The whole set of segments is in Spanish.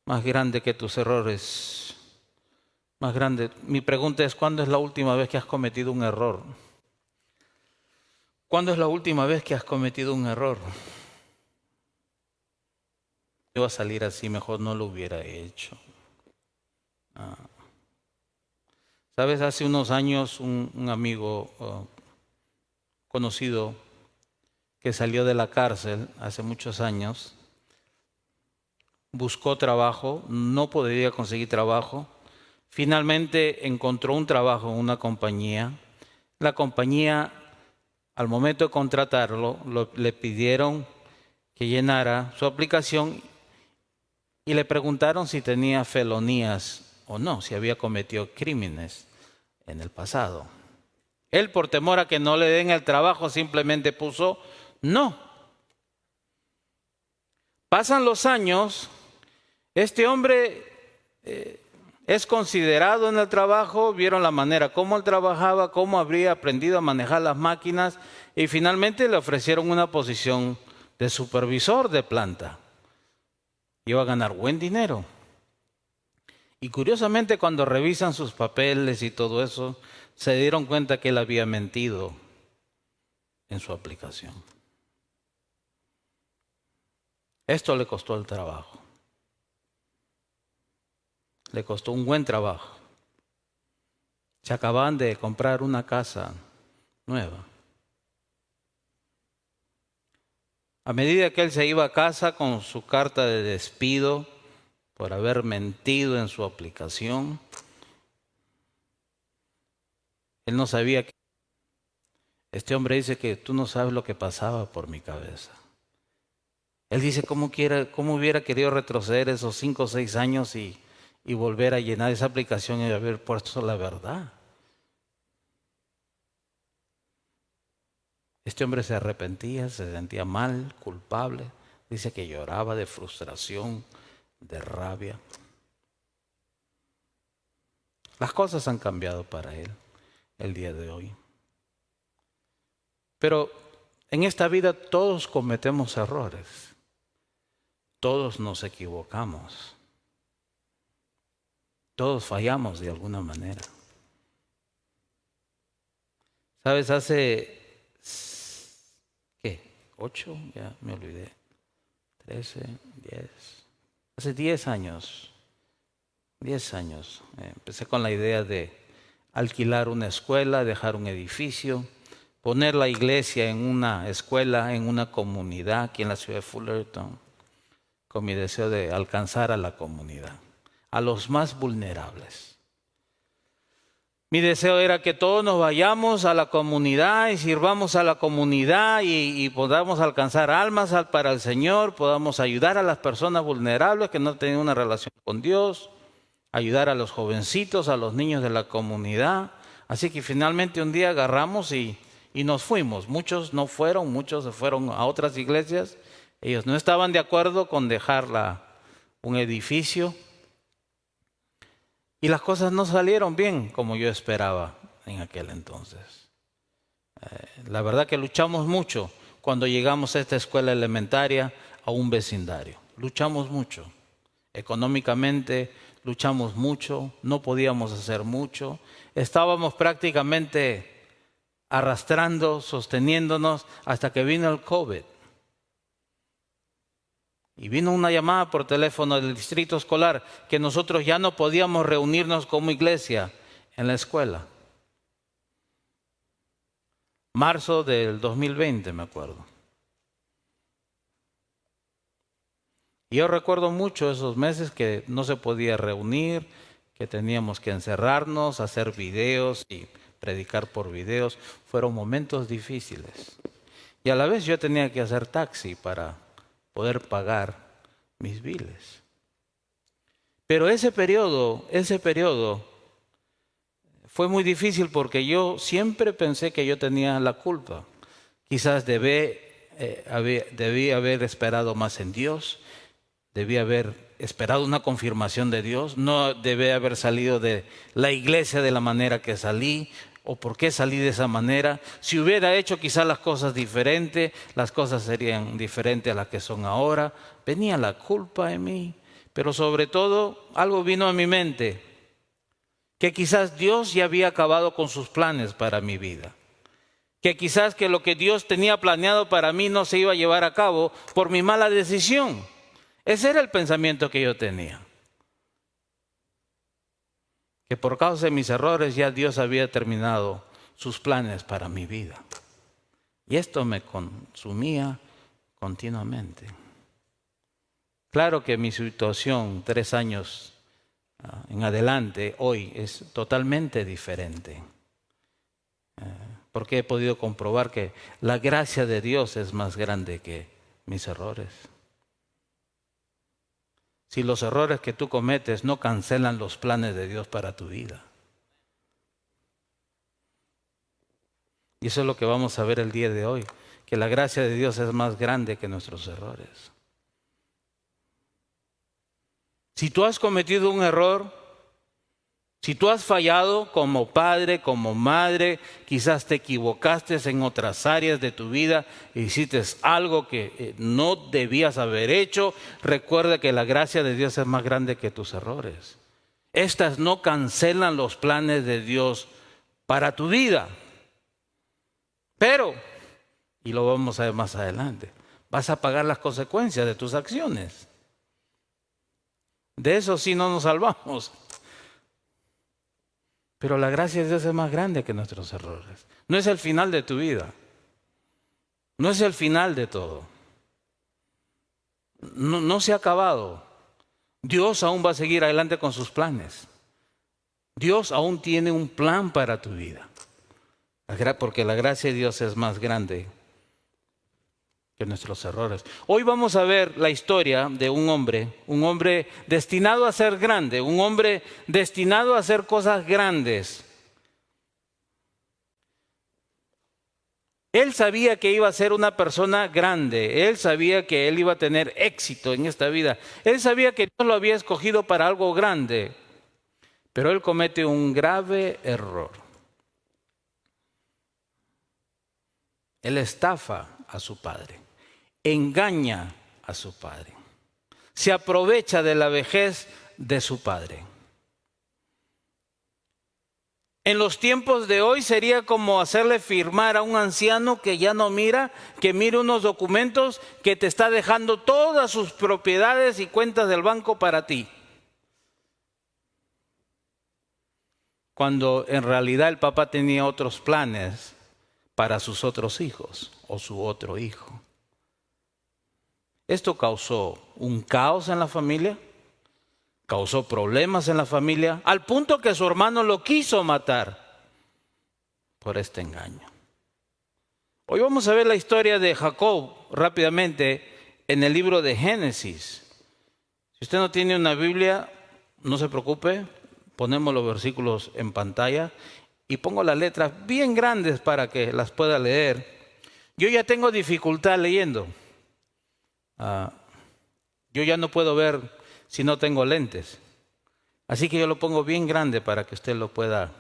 más grande que tus errores, más grande. Mi pregunta es, ¿cuándo es la última vez que has cometido un error? ¿Cuándo es la última vez que has cometido un error? Iba a salir así, mejor no lo hubiera hecho. Sabes, hace unos años un amigo conocido que salió de la cárcel hace muchos años, buscó trabajo, no podía conseguir trabajo, finalmente encontró un trabajo en una compañía. La compañía, al momento de contratarlo, le pidieron que llenara su aplicación y le preguntaron si tenía felonías o no, si había cometido crímenes en el pasado. Él, por temor a que no le den el trabajo, simplemente puso no. Pasan los años, este hombre es considerado en el trabajo, vieron la manera como él trabajaba, cómo habría aprendido a manejar las máquinas y finalmente le ofrecieron una posición de supervisor de planta. Iba a ganar buen dinero. Y curiosamente, cuando revisan sus papeles y todo eso, se dieron cuenta que él había mentido en su aplicación. Esto le costó el trabajo. Le costó un buen trabajo. Se acababan de comprar una casa nueva. A medida que él se iba a casa con su carta de despido por haber mentido en su aplicación, él no sabía que... Este hombre dice que tú no sabes lo que pasaba por mi cabeza. Él dice cómo hubiera querido retroceder esos 5 o 6 años y volver a llenar esa aplicación y haber puesto la verdad. Este hombre se arrepentía, se sentía mal, culpable. Dice que lloraba de frustración, de rabia. Las cosas han cambiado para él el día de hoy. Pero en esta vida todos cometemos errores. Todos nos equivocamos. Todos fallamos de alguna manera. ¿Sabes? Hace... ¿qué? 8, ya me olvidé. 13, 10. Hace 10 años. 10 años. Empecé con la idea de alquilar una escuela, dejar un edificio, poner la iglesia en una escuela, en una comunidad aquí en la ciudad de Fullerton, con mi deseo de alcanzar a la comunidad, a los más vulnerables. Mi deseo era que todos nos vayamos a la comunidad y sirvamos a la comunidad y podamos alcanzar almas para el Señor, podamos ayudar a las personas vulnerables que no tienen una relación con Dios, ayudar a los jovencitos, a los niños de la comunidad. Así que finalmente un día agarramos y nos fuimos. Muchos no fueron, muchos se fueron a otras iglesias. Ellos no estaban de acuerdo con dejar un edificio. Y las cosas no salieron bien como yo esperaba en aquel entonces. La verdad que luchamos mucho cuando llegamos a esta escuela elementaria, a un vecindario. Luchamos mucho. Económicamente luchamos mucho, no podíamos hacer mucho. Estábamos prácticamente arrastrando, sosteniéndonos hasta que vino el COVID. Y vino una llamada por teléfono del distrito escolar que nosotros ya no podíamos reunirnos como iglesia en la escuela. Marzo del 2020, me acuerdo. Y yo recuerdo mucho esos meses que no se podía reunir, que teníamos que encerrarnos, hacer videos y predicar por videos. Fueron momentos difíciles. Y a la vez yo tenía que hacer taxi para poder pagar mis biles. Pero ese periodo fue muy difícil porque yo siempre pensé que yo tenía la culpa. Quizás debí haber esperado más en Dios, debí haber esperado una confirmación de Dios, no debí haber salido de la iglesia de la manera que salí. ¿O por qué salí de esa manera? Si hubiera hecho quizás las cosas diferentes, las cosas serían diferentes a las que son ahora. Venía la culpa en mí. Pero sobre todo, algo vino a mi mente, que quizás Dios ya había acabado con sus planes para mi vida. Que quizás que lo que Dios tenía planeado para mí no se iba a llevar a cabo por mi mala decisión. Ese era el pensamiento que yo tenía. Que por causa de mis errores ya Dios había terminado sus planes para mi vida. Y esto me consumía continuamente. Claro que mi situación 3 años en adelante hoy es totalmente diferente. Porque he podido comprobar que la gracia de Dios es más grande que mis errores. Si los errores que tú cometes no cancelan los planes de Dios para tu vida. Y eso es lo que vamos a ver el día de hoy, que la gracia de Dios es más grande que nuestros errores. Si tú has cometido un error, si tú has fallado como padre, como madre, quizás te equivocaste en otras áreas de tu vida, hiciste algo que no debías haber hecho, recuerda que la gracia de Dios es más grande que tus errores. Estas no cancelan los planes de Dios para tu vida. Pero, y lo vamos a ver más adelante, vas a pagar las consecuencias de tus acciones. De eso sí no nos salvamos. Pero la gracia de Dios es más grande que nuestros errores. No es el final de tu vida. No es el final de todo. No se ha acabado. Dios aún va a seguir adelante con sus planes. Dios aún tiene un plan para tu vida. Porque la gracia de Dios es más grande que nuestros errores. Hoy vamos a ver la historia de un hombre destinado a ser grande, un hombre destinado a hacer cosas grandes. Él sabía que iba a ser una persona grande, él sabía que él iba a tener éxito en esta vida, él sabía que Dios lo había escogido para algo grande, pero él comete un grave error. Él estafa a su padre, engaña a su padre, se aprovecha de la vejez de su padre. En los tiempos de hoy sería como hacerle firmar a un anciano que ya no mira, que mire unos documentos que te está dejando todas sus propiedades y cuentas del banco para ti. Cuando en realidad el papá tenía otros planes para sus otros hijos o su otro hijo. Esto causó un caos en la familia, causó problemas en la familia, al punto que su hermano lo quiso matar por este engaño. Hoy vamos a ver la historia de Jacob rápidamente en el libro de Génesis. Si usted no tiene una Biblia, no se preocupe, ponemos los versículos en pantalla y pongo las letras bien grandes para que las pueda leer. Yo ya tengo dificultad leyendo. Yo ya no puedo ver si no tengo lentes. Así que yo lo pongo bien grande para que usted lo pueda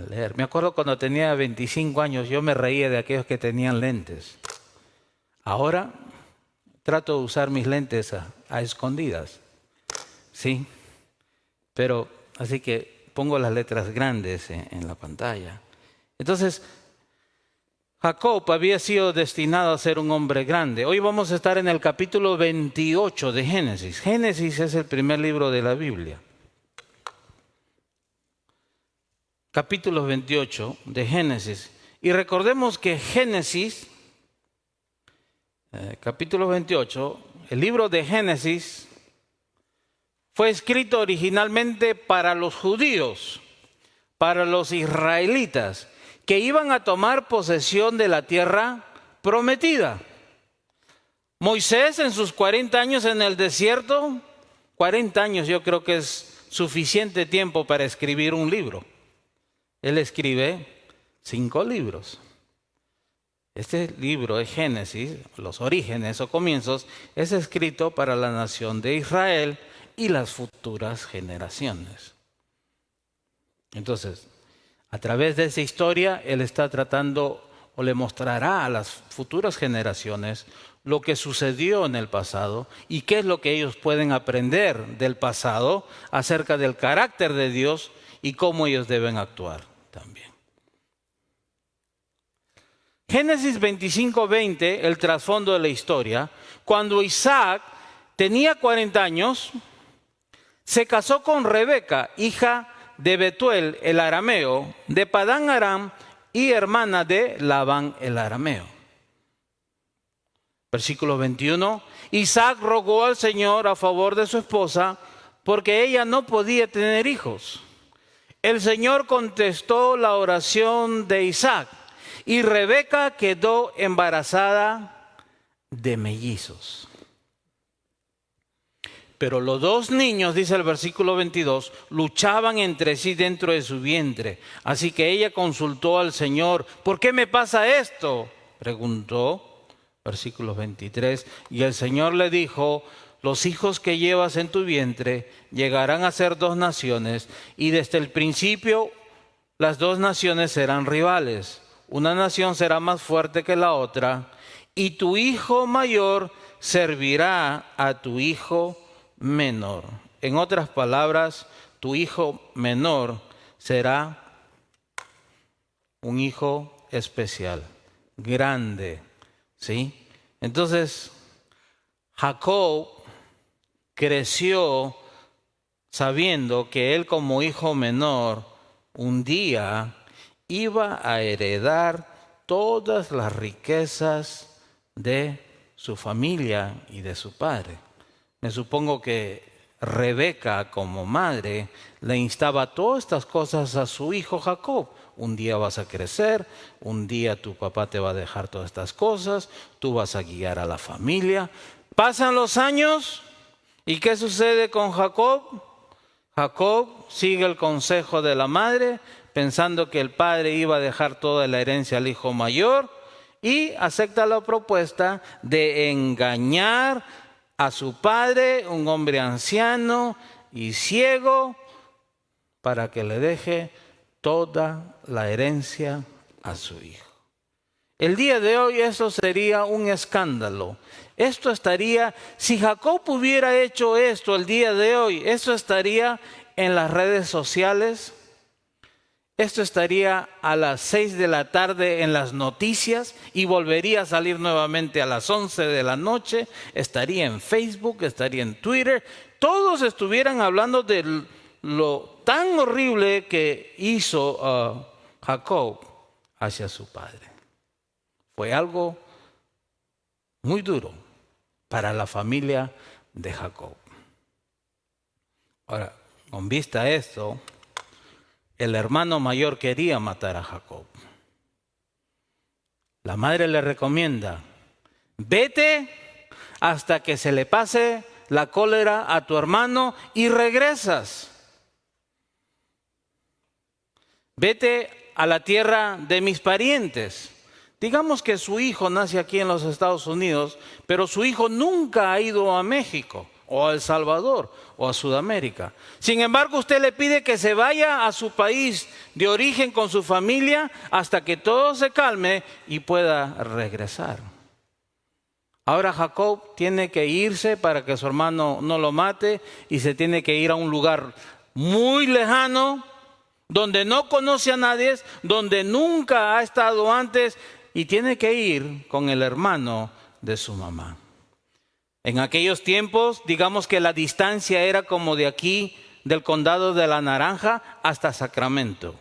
leer. Me acuerdo cuando tenía 25 años, yo me reía de aquellos que tenían lentes. Ahora trato de usar mis lentes a escondidas. Sí, pero así que pongo las letras grandes en la pantalla. Entonces, Jacob había sido destinado a ser un hombre grande. Hoy vamos a estar en el capítulo 28 de Génesis. Génesis es el primer libro de la Biblia. Capítulo 28 de Génesis. Y recordemos que Génesis, capítulo 28, el libro de Génesis fue escrito originalmente para los judíos, para los israelitas, que iban a tomar posesión de la tierra prometida. Moisés en sus 40 años en el desierto, 40 años yo creo que es suficiente tiempo para escribir un libro. Él escribe 5 libros. Este libro de Génesis, los orígenes o comienzos, es escrito para la nación de Israel y las futuras generaciones. Entonces, a través de esa historia, él está tratando o le mostrará a las futuras generaciones lo que sucedió en el pasado y qué es lo que ellos pueden aprender del pasado acerca del carácter de Dios y cómo ellos deben actuar también. Génesis 25:20, el trasfondo de la historia. Cuando Isaac tenía 40 años, se casó con Rebeca, hija de Betuel el arameo, de Padán Aram y hermana de Labán el arameo. Versículo 21. Isaac rogó al Señor a favor de su esposa porque ella no podía tener hijos. El Señor contestó la oración de Isaac y Rebeca quedó embarazada de mellizos. Pero los dos niños, dice el versículo 22, luchaban entre sí dentro de su vientre. Así que ella consultó al Señor. ¿Por qué me pasa esto?, preguntó. Versículo 23. Y el Señor le dijo: los hijos que llevas en tu vientre llegarán a ser dos naciones, y desde el principio las dos naciones serán rivales. Una nación será más fuerte que la otra, y tu hijo mayor servirá a tu hijo menor. En otras palabras, tu hijo menor será un hijo especial, grande, ¿sí? Entonces, Jacob creció sabiendo que él, como hijo menor, un día iba a heredar todas las riquezas de su familia y de su padre. Me supongo que Rebeca, como madre, le instaba todas estas cosas a su hijo Jacob. Un día vas a crecer, un día tu papá te va a dejar todas estas cosas, tú vas a guiar a la familia. Pasan los años, ¿y qué sucede con Jacob? Jacob sigue el consejo de la madre, pensando que el padre iba a dejar toda la herencia al hijo mayor, y acepta la propuesta de engañar a su padre, un hombre anciano y ciego, para que le deje toda la herencia a su hijo. El día de hoy eso sería un escándalo. Esto estaría, si Jacob hubiera hecho esto el día de hoy, esto estaría en las redes sociales. Esto estaría a las 6 de la tarde en las noticias y volvería a salir nuevamente a las 11 de la noche. Estaría en Facebook, estaría en Twitter. Todos estuvieran hablando de lo tan horrible que hizo Jacob hacia su padre. Fue algo muy duro para la familia de Jacob. Ahora, con vista a esto, el hermano mayor quería matar a Jacob. La madre le recomienda: vete hasta que se le pase la cólera a tu hermano y regresas. Vete a la tierra de mis parientes. Digamos que su hijo nace aquí en los Estados Unidos, pero su hijo nunca ha ido a México o a El Salvador o a Sudamérica. Sin embargo, usted le pide que se vaya a su país de origen con su familia hasta que todo se calme y pueda regresar. Ahora Jacob tiene que irse para que su hermano no lo mate y se tiene que ir a un lugar muy lejano, donde no conoce a nadie, donde nunca ha estado antes, y tiene que ir con el hermano de su mamá. En aquellos tiempos, digamos que la distancia era como de aquí, del condado de La Naranja hasta Sacramento.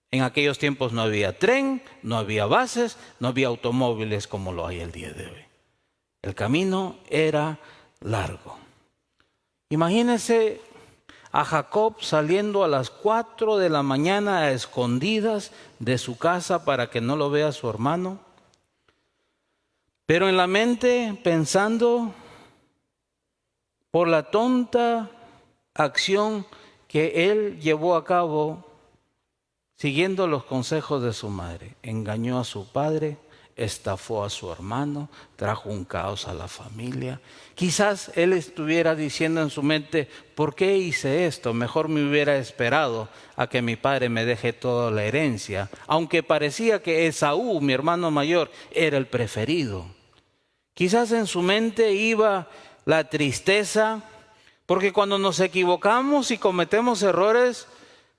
En aquellos tiempos no había tren, no había bases, no había automóviles como lo hay el día de hoy. El camino era largo. Imagínense a Jacob saliendo a las 4 de la mañana a escondidas de su casa para que no lo vea su hermano. Pero en la mente pensando por la tonta acción que él llevó a cabo siguiendo los consejos de su madre. Engañó a su padre, estafó a su hermano, trajo un caos a la familia. Quizás él estuviera diciendo en su mente: ¿por qué hice esto? Mejor me hubiera esperado a que mi padre me deje toda la herencia. Aunque parecía que Esaú, mi hermano mayor, era el preferido. Quizás en su mente iba la tristeza, porque cuando nos equivocamos y cometemos errores,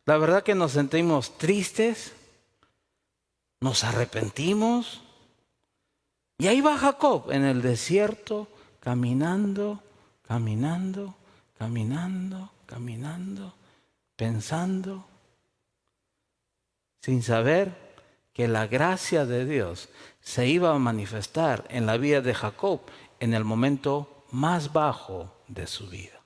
la verdad que nos sentimos tristes, nos arrepentimos. Y ahí va Jacob en el desierto, caminando, caminando, caminando, caminando, pensando, sin saber que la gracia de Dios se iba a manifestar en la vida de Jacob en el momento más bajo de su vida.